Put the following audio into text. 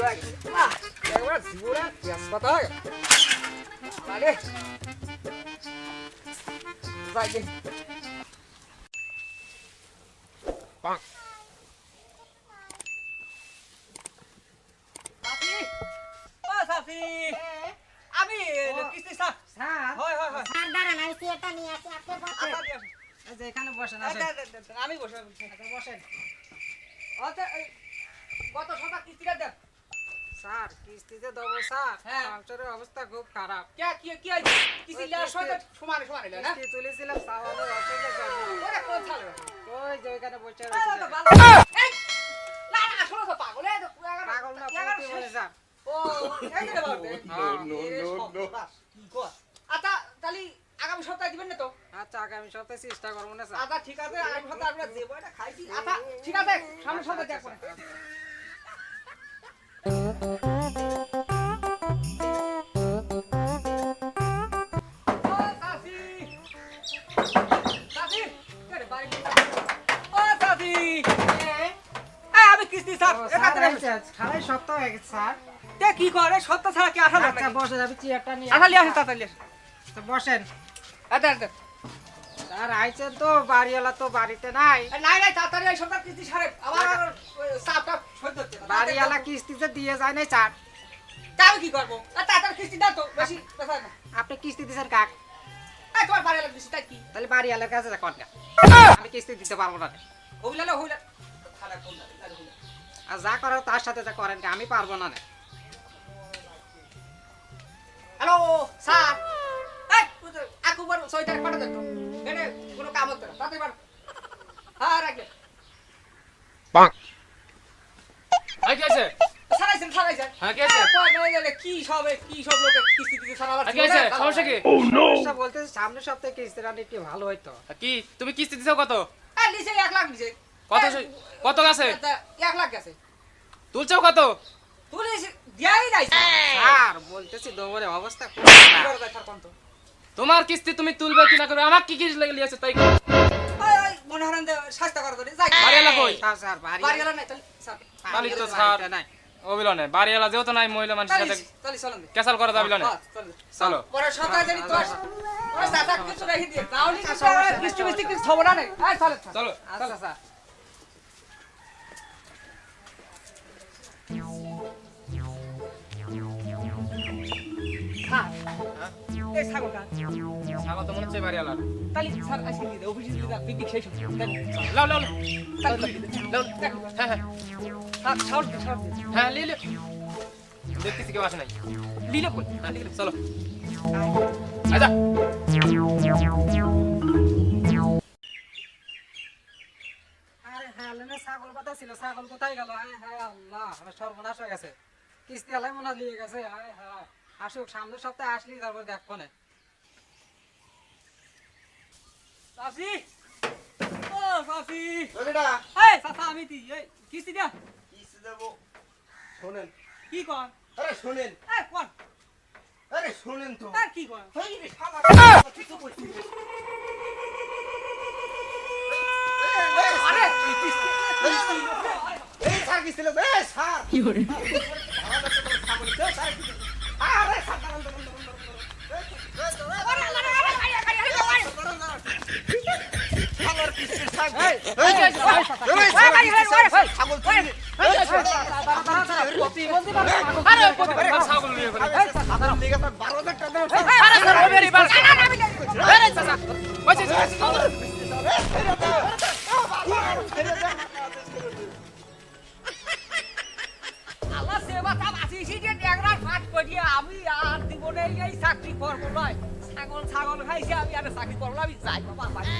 একবার জীবনে তেজপাতা হয় আরে যাই গে সাফি ও সাফি আমি কিস্তি স্যার স্যার হয় হয় হয় স্যার দাঁড়ান আমি চেয়ারটা নিয়ে আসি আপনি বসেন আচ্ছা এই যে এখানে বসেন আচ্ছা আসেন আমি বসে আচ্ছা বসেন আচ্ছা কত সকাল কিস্তিটা দেন স্যার কিস্তিতে দেবো স্যার হ্যাঁ। সংসারের অবস্থা খুব খারাপ কে কি কিস্তি নেওয়ার সময় সমান সমান এলো না কিস্তি তুলেছিলাম সাওয়ালের অসুবিধা জন্য ওরে কোন ছাড়ে ওই যে ওইখানে বসে এই রয়েছে তো ভালো এই না না আসলে তো পাগল এই তো পাগল না প্রতি বলে স্যার ও এই যে বলতে কি কর আচ্ছা তাহলে আগামী সপ্তাহে দিবেন না তো আচ্ছা আগামী সপ্তাহে চেষ্টা করবো না স্যার আচ্ছা ঠিক আছে আগামী সপ্তাহে আমরা যে বইটা খাইছি আচ্ছা ঠিক আছে সামনের সপ্তাহে দেখব ও সাফি সাফি আরে বাড়ি ও সাফি আমি কিস্তি স্যার খালাই সপ্তাহ হয়ে গেছে স্যার তে কি করে সপ্তাহ ছাড়া কি আসা আচ্ছা বসেন আমি চেয়ারটা নিয়ে আসালি আসেন তাড়াতাড়ি আসেন তো বসেন আচ্ছা আচ্ছা স্যার আইছেন তো বাড়িওয়ালা তো বাড়িতে নাই নাই নাই তাড়াতাড়ি এই সপ্তাহ কিস্তি ছাড়ে আবার সাপটা সহ্য হচ্ছে না বাড়িওয়ালা কিস্তিতে দিয়ে যায় নাই স্যার তা আমি কি করবো তাড়াতাড়ি কিস্তি দাও তো বেশি পেশা না আপনি কিস্তি দিচ্ছেন কাক এই তোমার বাড়ি লাগবে তাই কি তাহলে বাড়িওয়ালার কাছে কোন আমি কিস্তি দিতে পারবো না হইলা হইলা খারাপ হইলা আর যা করার তার সাথে যা করেন আমি পারবো না হ্যালো স্যার এই akubar সইটা পাঠা দাও তো এনে কোনো কাম হচ্ছে না তাড়াতাড়ি পাঠ হ্যাঁ রাখলে আর কি আছে? সারাইছেন হ্যাঁ, কি আছে? কি সব লোকে কিস্তি দিতে সারা আর কি আছে? সমস্যা কি? সমস্যা বলতে সামনের সপ্তাহে কিস্তিটা একটু ভালো হইতো আর কি তুমি কিস্তি দিছো কত? নিচে 1 লাখ নিচে কত গেছে? 1 লাখ গেছে তুলছো কত? তুলে দিয়াই নাই স্যার বলতেছি দোবরে অবস্থা খুব কি খারাপ। করে স্যার কোন তো তোমার কিস্তি তুমি তুলবে কি না করবে আমার কি কিস্তি লেগে লিয়েছে তাই করো। ওই মনে হরেন যে শাস্তা করে ধরে যাই বাড়িওয়ালা কই? স্যার বাড়ি বাড়ি গেল নাই তাহলে স্যার তাহলে তো বাড়িতে স্যার নাই ওবিল নাই বাড়িওয়ালা যেহেতু নাই মহিলা মানুষের সাথে তাহলে চলেন দে ক্যাসাল করা যাবিল না চলো পরে সকালে জানি তো ওই দাদা কিছু রেখে দিয়ে তাহলে কিছু কিছু খবর না নাই এই চলে চলো আচ্ছা স্যার হ্যাঁ এই ছাগলটা ছাগল তো মনে হচ্ছে বাড়িওয়ালা তাহলে স্যার আজকে দিয়ে দে অফিসে দিয়ে দাও পিকনিক শেষ হচ্ছে লাও লাও লাও তাহলে হ্যাঁ হ্যাঁ ছাগল হ্যাঁ লিলে দেখতেছি কেউ আসে নাই লিলে কই হ্যাঁ, চলো আচ্ছা আরে হ্যাঁ লেনে ছাগল কথা ছিল ছাগল কোথায় গেল হায় হায় আল্লাহ আমার সর্বনাশ হয়ে গেছে কিস্তি আলাই মনে হয় নিয়ে গেছে হায় হায় আসুক সামনের সপ্তাহে আসলি তারপর দেখবো না সাফি ও সাফি রবিটা এই সাফা আমি দি এই কিস্তি দে কিস্তি দেবো শোনেন কি কর আরে শোনেন এই কোন আরে শোনেন তো তার কি কর এই রে শালা কিছু বলছি আরে কিস্তি এই স্যার কিস্তি লে এই স্যার কি করে আরে স্যার ছাগল নিয়ে গেল আল্লাহ সেবা তা বাঁচিয়েছি যে ড্যাংরার ফাট করিয়ে আমি আর জীবনে এই চাকরি করবো নয় ছাগল খাইছে আমি আর চাকরি করবো আমি যাই বাবা বাড়ি